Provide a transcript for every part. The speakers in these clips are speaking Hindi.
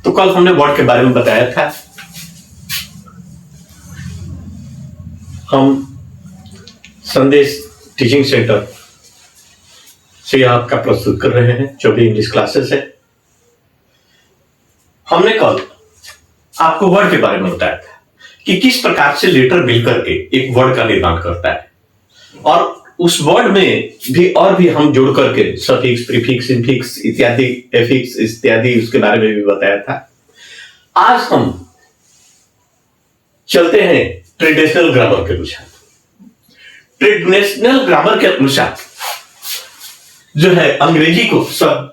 तो कल हमने वर्ड के बारे में बताया था। हम संदेश टीचिंग सेंटर से आपका प्रस्तुत कर रहे हैं जो भी इंग्लिश क्लासेस है। हमने कल आपको वर्ड के बारे में बताया था कि किस प्रकार से लेटर मिलकर के एक वर्ड का निर्माण करता है, और उस वर्ड में भी और भी हम जोड़ करके सफिक्स, प्रीफिक्स, इनफिक्स इत्यादि, एफिक्स इत्यादि उसके बारे में भी बताया था। आज हम चलते हैं ट्रेडिशनल ग्रामर के अनुसार। ट्रेडिशनल ग्रामर के अनुसार जो है अंग्रेजी को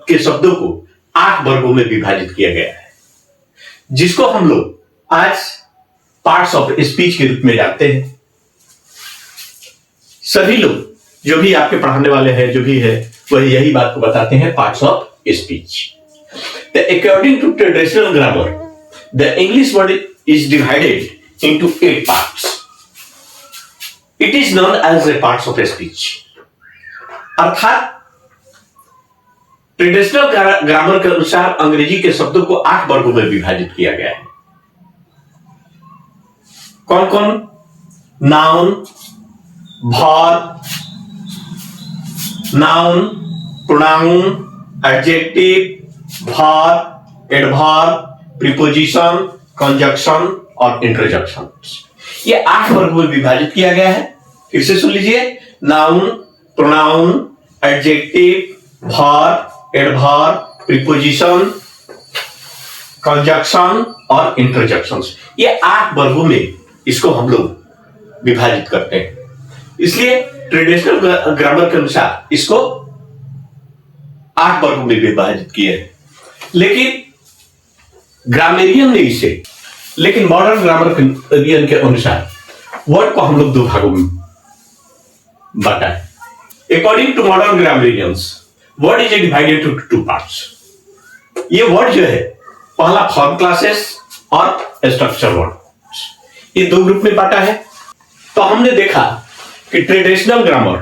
के शब्दों को 8 वर्गों में विभाजित किया गया है, जिसको हम लोग आज पार्ट्स ऑफ स्पीच के रूप में जानते हैं। सभी लोग जो भी आपके पढ़ाने वाले हैं, जो भी है, वह यही बात को बताते हैं, parts of speech. According to traditional grammar, the English word is divided into 8 parts. It is known as a parts of speech. अर्थात ट्रेडिशनल ग्रामर के अनुसार अंग्रेजी के शब्दों को 8 वर्गों में विभाजित किया गया है। कौन कौन? Noun, verb, noun, pronoun, adjective, verb, adverb, preposition, conjunction और इंटरजेक्शन। ये 8 वर्गों में विभाजित किया गया है। फिर से सुन लीजिए। Noun, pronoun, adjective, verb, adverb, preposition, conjunction और इंटरजेक्शन। ये 8 वर्गों में इसको हम लोग विभाजित करते हैं। इसलिए ट्रेडिशनल ग्रामर के अनुसार इसको 8 वर्गों में विभाजित किए हैं। लेकिन मॉडर्न ग्रामरियन के अनुसार वर्ड को हम लोग 2 भागों में बांटा है। According to modern grammarians, word is divided to 2 parts. ये वर्ड जो है, पहला फॉर्म क्लासेस और स्ट्रक्चर वर्ड, ये 2 ग्रुप में बांटा है। तो हमने देखा कि ट्रेडिशनल ग्रामर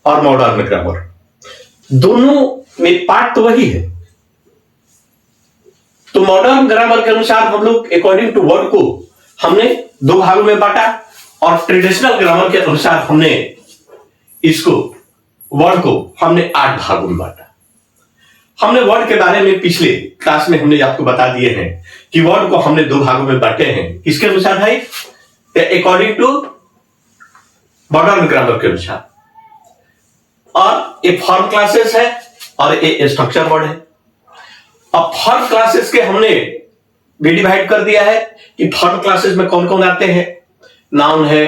और मॉडर्न ग्रामर दोनों में पार्ट तो वही है। तो मॉडर्न ग्रामर के अनुसार हम लोग अकॉर्डिंग टू वर्ड को हमने 2 भागों में बांटा, और ट्रेडिशनल ग्रामर के अनुसार हमने इसको वर्ड को हमने 8 भागों में बांटा। हमने वर्ड के बारे में पिछले क्लास में हमने आपको बता दिए हैं कि वर्ड को हमने 2 भागों में बांटे हैं। किसके अनुसार भाई? अकॉर्डिंग टू मॉडर्न ग्रामर के अनुसार। और ये फॉर्म क्लासेस है और ये स्ट्रक्चर वर्ड है। अब फॉर्म क्लासेस के हमने भी डिवाइड कर दिया है कि फॉर्म क्लासेस में कौन कौन आते हैं। नाउन है,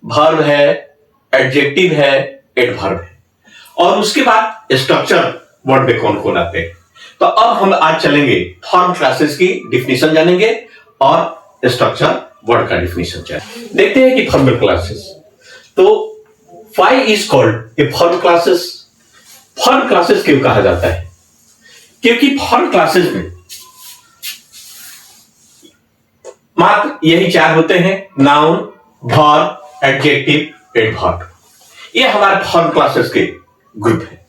वर्ब है, एडजेक्टिव है, एडवर्ब है। और उसके बाद स्ट्रक्चर वर्ड में कौन कौन आते हैं। तो अब हम आज चलेंगे फॉर्म क्लासेस की डिफिनीशन जानेंगे और स्ट्रक्चर वर्ड का डिफिनीशन जानेंगे। देखते हैं कि फॉर्म क्लासेस। तो why is called a form classes? Form classes क्यों कहा जाता है? क्योंकि फॉर्म क्लासेस में मात्र यही 4 होते हैं, नाउन, वर्ब, एडजेक्टिव, एडवर्ब। ये हमारे फॉर्म क्लासेस के ग्रुप है।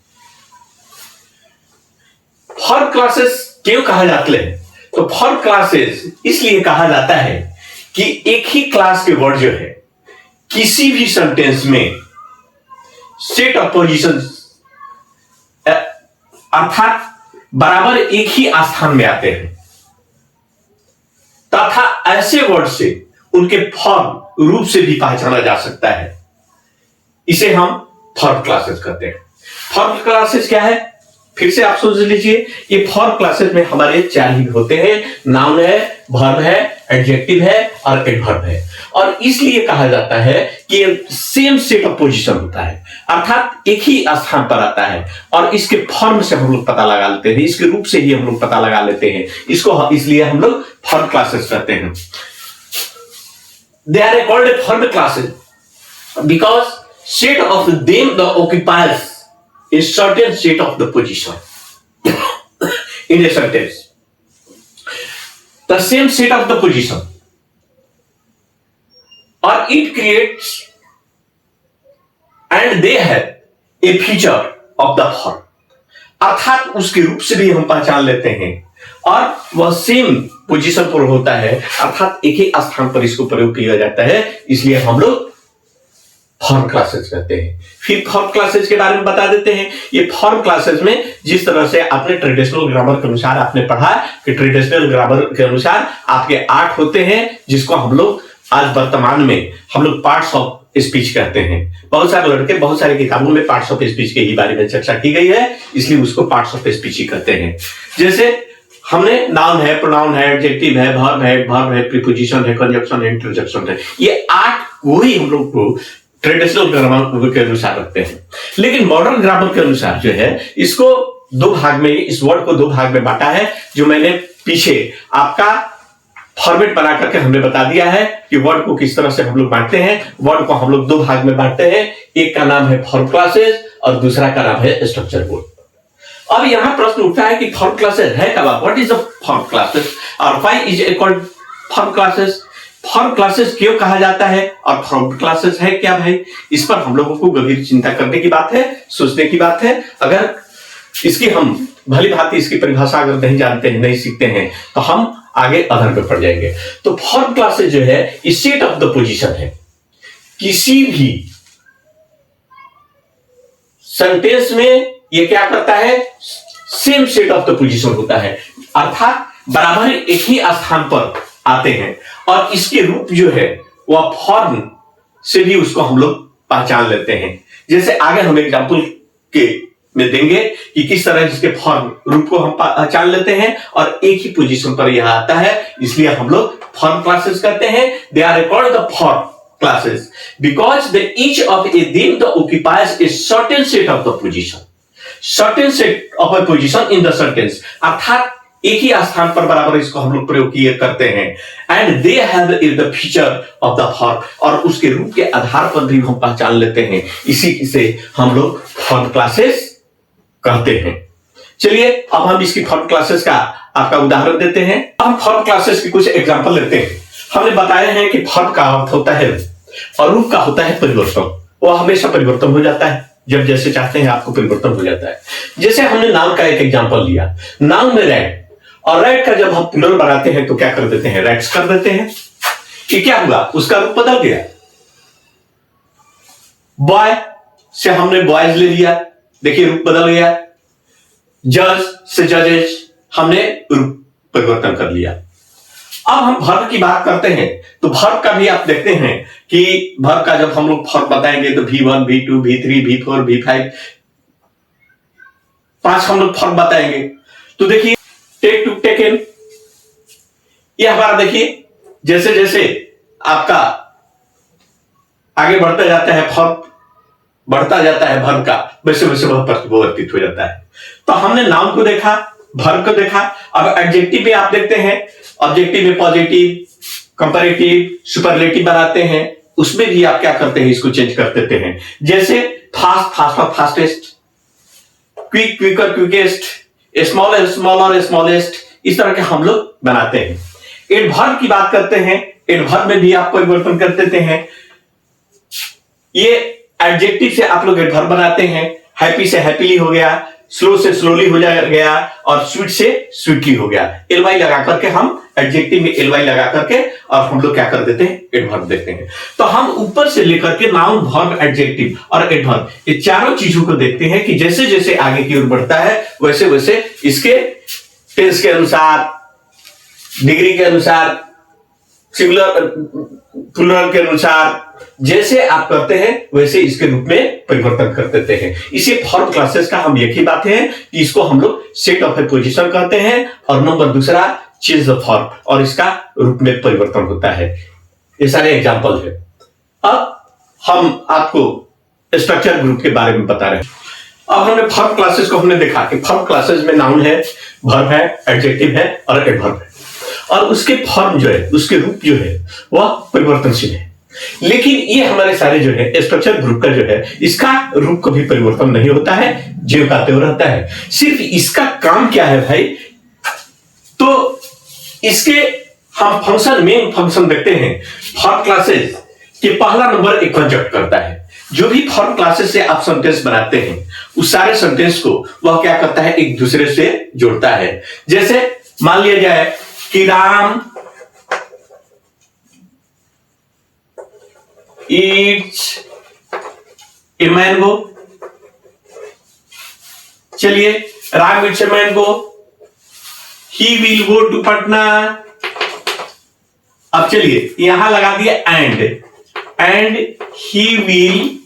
फॉर्म क्लासेस क्यों कहा जाते हैं? तो फॉर्म क्लासेस इसलिए कहा जाता है कि एक ही क्लास के वर्ड जो है किसी भी सेंटेंस में सेट ऑफ पोजीशन अर्थात बराबर एक ही स्थान में आते हैं, तथा ऐसे वर्ड से उनके फॉर्म रूप से भी पहचाना जा सकता है। इसे हम फॉर्म क्लासेस कहते हैं। फॉर्म क्लासेस क्या है? फिर से आप सोच लीजिए। ये फॉर्म क्लासेस में हमारे 4 ही होते हैं, नाउन है, वर्ब है, एडजेक्टिव है और एडवर्ब है। और इसलिए कहा जाता है कि ये सेम सेट ऑफ पोजीशन होता है, अर्थात एक ही स्थान पर आता है, और इसके फॉर्म से हम लोग पता लगा लेते हैं, इसके रूप से ही हम लोग पता लगा लेते हैं। इसको इसलिए हम लोग फॉर्म क्लासेस कहते हैं। They are called form classes because set of them the occupies a certain set of the position in a sentence. The same set of the position, or it creates, and they have a feature of the form. अर्थात उसके रूप से भी हम पहचान लेते हैं और वह सेम पोजीशन पर होता है, अर्थात एक ही स्थान पर इसको प्रयोग किया जाता है, इसलिए हम लोग फॉर्म क्लासेस कहते हैं। फिर फॉर्म क्लासेस के बारे में बता देते हैं। ये फॉर्म क्लासेस में जिस तरह से आपने ट्रेडिशनल ग्रामर के अनुसार आपने पढ़ा कि ट्रेडिशनल ग्रामर के अनुसार आपके 8 होते हैं, जिसको हम लोग आज वर्तमान में हम लोग पार्ट्स ऑफ स्पीच कहते हैं। बहुत सारे लड़के बहुत सारी किताबों में पार्ट्स ऑफ स्पीच के ही बारे में चर्चा की गई है, इसलिए उसको पार्ट्स ऑफ स्पीच ही कहते हैं। जैसे हमने नाउन है, प्रोनाउन है, एडजेक्टिव है, वर्ब है, प्रीपोजिशन है, कंजक्शन है, इंटरजेक्शन है, ये 8 वही हम लोग को ट्रेडिशनल ग्रामर के अनुसार रखते हैं। लेकिन मॉडर्न ग्रामर के अनुसार जो है इसको 2 भाग में, इस वर्ड को 2 भाग में बांटा है, जो मैंने पीछे आपका फॉर्मेट बना करके हमने बता दिया है कि वर्ड को किस तरह से हम लोग बांटते हैं। वर्ड को हम लोग 2 भाग में बांटते हैं, एक का नाम है फॉर्म क्लासेस और दूसरा का नाम है स्ट्रक्चर वर्ड। अब यहां प्रश्न उठता है कि फॉर्म क्लासेस है क्या? What is the form classes और why is it called form classes? Form classes क्यों कहा जाता है और फॉर्म क्लासेस है क्या भाई? इस पर हम लोगों को गंभीर चिंता करने की बात है, सोचने की बात है। अगर इसकी हम भली भांति इसकी परिभाषा अगर नहीं जानते हैं, नहीं सीखते हैं, तो हम आगे अधर पे पड़ जाएंगे। तो फॉर्म क्लासेस जो है स्टेट ऑफ द पोजीशन है। किसी भी सेंटेंस में ये क्या करता है? Same state of the position होता है, अर्थात बराबर एक ही स्थान पर आते हैं और इसके रूप जो है वह फॉर्म से भी उसको हम लोग पहचान लेते हैं। जैसे आगे हम एग्जांपल के में देंगे कि किस तरह इसके फॉर्म रूप को हम पहचान लेते हैं और एक ही पोजीशन पर यह आता है, इसलिए हम लोग फॉर्म क्लासेस कहते हैं। They are called the form classes because the each of a them the occupies a certain set of the position, certain set of a position in the sentence, अर्थात एक ही स्थान पर बराबर इसको हम लोग प्रयोग किए करते हैं। And they have the feature of the form, और उसके रूप के आधार पर भी हम पहचान लेते हैं, इसी से हम लोग फॉर्म क्लासेस कहते हैं। चलिए अब हम इसकी फॉर्म क्लासेस का आपका उदाहरण देते हैं। हम फॉर्म क्लासेस की कुछ एग्जांपल लेते हैं। हमने बताया है कि फॉर्म का अर्थ होता है और रूप का होता है परिवर्तन। वो हमेशा परिवर्तन हो जाता है, जब जैसे चाहते हैं आपको परिवर्तन हो जाता है। जैसे हमने नाउन का एक एग्जांपल लिया, नाउन में रैट, और रैट का जब हम प्लूरल बनाते हैं तो क्या कर देते हैं? रैट्स कर देते हैं। ये क्या हुआ? उसका रूप बदल गया। बॉय से हमने बॉयज ले लिया, देखिए रूप बदल गया। जज से जजेस हमने रूप परिवर्तन कर लिया। अब हम वर्ब की बात करते हैं तो वर्ब का भी आप देखते हैं कि वर्ब का जब हम लोग फॉर्म बताएंगे तो V1, V2, V3, V4, V5 5 हम लोग फॉर्म बताएंगे। तो देखिए टेक टू टेकन, ये हमारा देखिए जैसे जैसे आपका आगे बढ़ता जाता है, फॉर्म बढ़ता जाता है वर्ब का, वैसे वैसे वह परिवर्तित हो जाता है। तो हमने नाउन को देखा, वर्ब को देखा। अब एडजेक्टिव में आप देखते हैं, ऑब्जेक्टिव में पॉजिटिव, कंपैरेटिव, सुपरलेटिव बनाते हैं, उसमें भी आप क्या करते हैं? इसको चेंज कर देते हैं। जैसे fast, faster, fastest, quick, quicker, quickest, small, smaller, smallest, इस तरह के हम लोग बनाते हैं। एडवर्ब की बात करते हैं, एडवर्ब में भी आप परिवर्तन कर देते हैं। ये एडजेक्टिव से आप लोग एडवर्ब बनाते हैं, हैप्पी से हैप्पीली हो गया, स्लो से स्लोली हो गया और स्वीट से स्वीटली हो गया। एलवाई लगा करके हम एडजेक्टिव में एलवाई लगा करके और हम लोग क्या कर देते हैं? एडवर्ब देते हैं। तो हम ऊपर से लेकर के नाउन, वर्ब, एडजेक्टिव और एडवर्ब, ये चारों चीजों को देखते हैं कि जैसे जैसे आगे की ओर बढ़ता है वैसे वैसे इसके टेंस के अनुसार, डिग्री के अनुसार, सिंगुलर प्लूरल के अनुसार जैसे आप करते हैं वैसे इसके रूप में परिवर्तन कर देते हैं। इसे फॉर्म क्लासेस का हम एक ही बात है कि इसको हम लोग सेट ऑफ ए पोजीशन कहते हैं और नंबर दूसरा चेंज द फॉर्म, और इसका रूप में परिवर्तन होता है। ये सारे एग्जांपल है। अब हम आपको स्ट्रक्चर ग्रुप के बारे में बता रहे हैं। अब हमने फॉर्म क्लासेस को हमने देखा कि फॉर्म क्लासेस में नाउन है, वर्ब है, एडजेक्टिव है और एडवर्ब है, और उसके फॉर्म जो है, उसके रूप जो है वह परिवर्तनशील है। लेकिन ये हमारे सारे जो है स्ट्रक्चर ग्रुप का जो है, इसका रूप कभी परिवर्तन नहीं होता है, ज्यों का त्यों रहता है। सिर्फ इसका काम क्या है भाई? तो इसके हम फंक्शन, मेन फंक्शन देखते हैं। फॉर्म क्लासेस के पहला नंबर एक कंजक्ट करता है। जो भी फॉर्म क्लासेस से आप सेंटेंस बनाते हैं उस सारे सेंटेंस को वह क्या करता है? एक दूसरे से जोड़ता है। जैसे मान लिया जाए कि राम ईट्स ए मैंगो। चलिए, Ram eats a mango, he will go to Patna. अब चलिए यहां लगा दिया and he will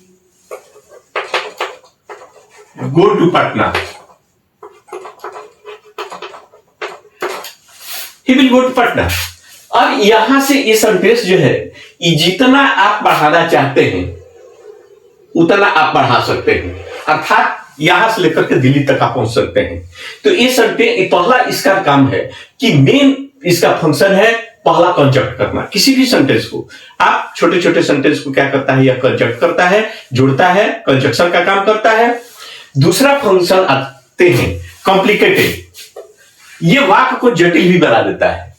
go to Patna. He will go to Patna. अब यहां से ये सेंटेंस जो है, ये जितना आप बढ़ाना चाहते हैं उतना आप बढ़ा सकते हैं, अर्थात यहां से लेकर के दिल्ली तक आप पहुंच सकते हैं। तो ये सेंटेंस पहला इसका काम है कि मेन इसका फंक्शन है पहला कंजक्ट करना। किसी भी सेंटेंस को आप छोटे छोटे सेंटेंस को क्या करता है, यह कंजक्ट करता है, जोड़ता है, कंजक्शन का काम करता है। दूसरा फंक्शन आते हैं कॉम्प्लिकेटेड, ये वाक्य को जटिल भी बना देता है।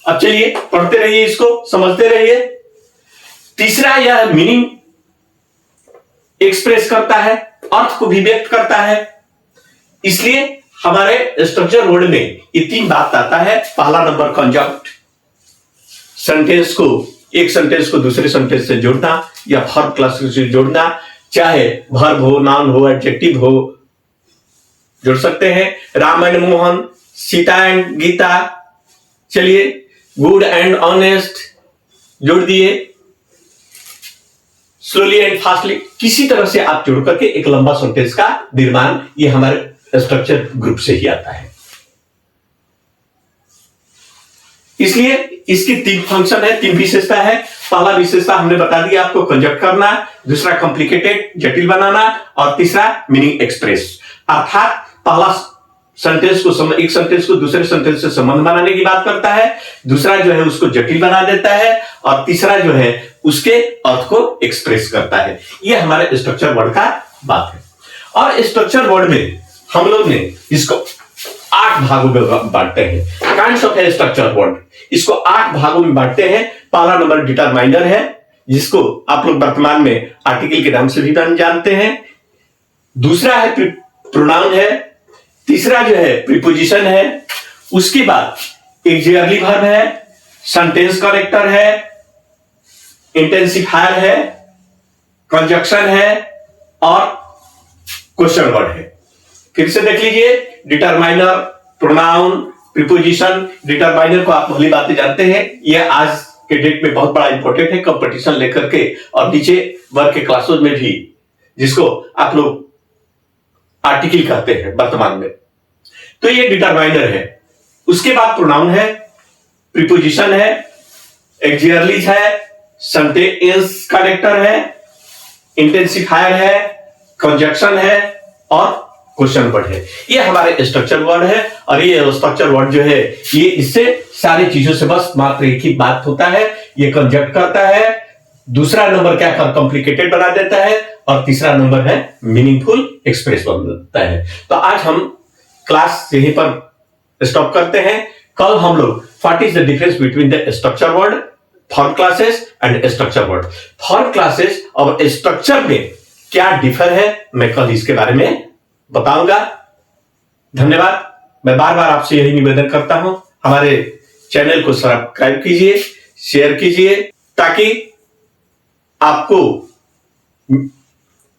अब चलिए पढ़ते रहिए, इसको समझते रहिए। तीसरा, यह मीनिंग एक्सप्रेस करता है, अर्थ को भी व्यक्त करता है। इसलिए हमारे स्ट्रक्चर वर्ड में ये 3 बात आता है। पहला नंबर कंजक्ट, सेंटेंस को, एक सेंटेंस को दूसरे सेंटेंस से जोड़ना या वर्ब क्लास से जोड़ना, चाहे वर्ब हो, नाउन हो, एडजेक्टिव हो, जोड़ सकते हैं। Ram and Mohan, Sita and Gita. चलिए, गुड एंड ऑनेस्ट जोड़ दिए, स्लोली एंड फास्टली। किसी तरह से आप जोड़ करके एक लंबा सेंटेंस का निर्माण, ये हमारे स्ट्रक्चर ग्रुप से ही आता है। इसलिए इसकी 3 फंक्शन है, 3 विशेषता है। पहला विशेषता हमने बता दिया आपको, कंजक्ट करना। दूसरा कॉम्प्लिकेटेड, जटिल बनाना। और तीसरा मीनिंग एक्सप्रेस, अर्थात पहला सेंटेंस को, एक सेंटेंस को दूसरे सेंटेंस से संबंध बनाने की बात करता है। दूसरा जो है उसको जटिल बना देता है। और तीसरा जो है उसके अर्थ को एक्सप्रेस करता है। यह हमारे स्ट्रक्चर वर्ड का बात है। और स्ट्रक्चर वर्ड में हम लोग ने इसको 8 भागों में बांटते हैं। काइंड्स ऑफ स्ट्रक्चर वर्ड, इसको 8 भागों में बांटते हैं। पहला नंबर डिटरमाइनर है, जिसको आप लोग वर्तमान में आर्टिकल के नाम से भी जानते हैं। दूसरा है प्रोनाउन है। तीसरा जो है प्रीपोजिशन है। उसके बाद ऑक्सिलरी वर्ब है, सेंटेंस कनेक्टर है, इंटेंसिफायर है, कंजक्शन है और क्वेश्चन वर्ड है। फिर से देख लीजिए, डिटरमाइनर, प्रोनाउन, प्रीपोजिशन। डिटरमाइनर को आप पहली बातें जानते हैं, यह आज के डेट में बहुत बड़ा इंपॉर्टेंट है, कंपटीशन लेकर के और नीचे वर्ग के क्लासों में भी, जिसको आप लोग आर्टिकल कहते हैं वर्तमान में। तो ये डिटरमाइनर है। उसके बाद प्रोनाउन है, प्रीपोजिशन है, ऑक्सिलरीज है, सेंटेंस कनेक्टर है, इंटेंसिफायर है, कंजक्शन है और क्वेश्चन वर्ड है। ये हमारे स्ट्रक्चर वर्ड है। और ये स्ट्रक्चर वर्ड जो है, ये इससे सारी चीजों से बस मात्र एक ही बात होता है, ये कंजक्ट करता है। दूसरा नंबर क्या कर कॉम्प्लिकेटेड बना देता है। और तीसरा नंबर है मीनिंगफुल एक्सप्रेस बनता है। तो आज हम क्लास यहीं पर स्टॉप करते हैं। कल हम लोग what is the difference between the structure word, form classes and structure word, form classes और स्ट्रक्चर में क्या डिफर है, मैं कल इसके बारे में बताऊंगा। धन्यवाद। मैं बार बार आपसे यही निवेदन करता हूं, हमारे चैनल को सब्सक्राइब कीजिए, शेयर कीजिए, ताकि आपको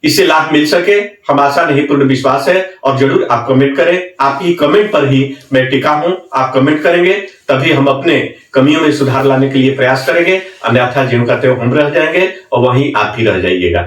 इससे लाभ मिल सके। हम आशा नहीं पूर्ण विश्वास है। और जरूर आप कमेंट करें, आपकी कमेंट पर ही मैं टिका हूं। आप कमेंट करेंगे तभी हम अपने कमियों में सुधार लाने के लिए प्रयास करेंगे, अन्यथा जिन का त्यों हम रह जाएंगे और वहीं आप भी रह जाइएगा।